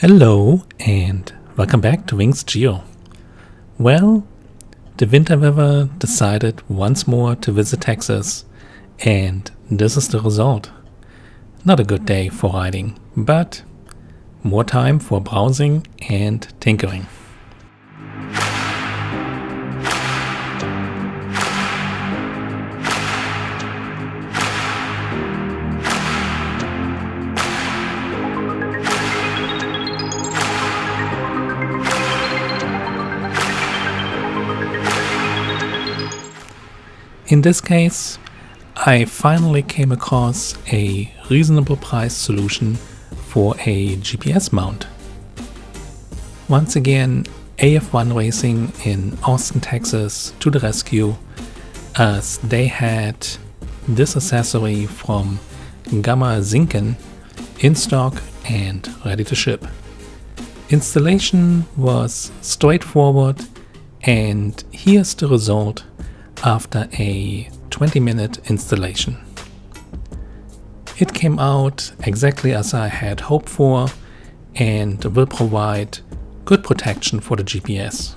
Hello and welcome back to Wings Geo. Well, the winter weather decided once more to visit Texas, and this is the result. Not a good day for riding, but more time for browsing and tinkering. In this case, I finally came across a reasonable price solution for a GPS mount. Once again, AF1 Racing in Austin, Texas to the rescue, as they had this accessory from Gamma Zinken in stock and ready to ship. Installation was straightforward, and here's the result after a 20-minute installation. It came out exactly as I had hoped for and will provide good protection for the GPS.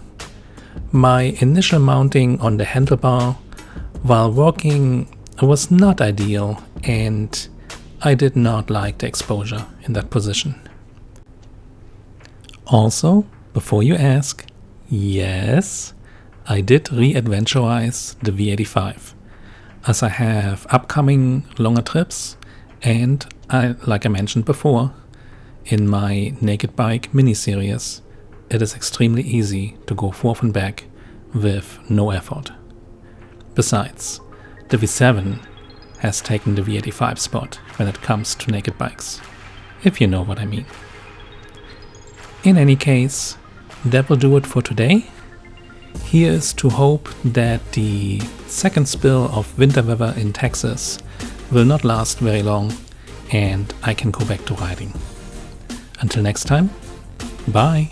My initial mounting on the handlebar while working was not ideal, and I did not like the exposure in that position. Also, before you ask, yes, I did re-adventurize the V85, as I have upcoming longer trips, and like I mentioned before, in my Naked Bike mini-series, it is extremely easy to go forth and back with no effort. Besides, the V7 has taken the V85 spot when it comes to naked bikes, if you know what I mean. In any case, that will do it for today. Here's to hope that the second spill of winter weather in Texas will not last very long and I can go back to riding. Until next time, bye!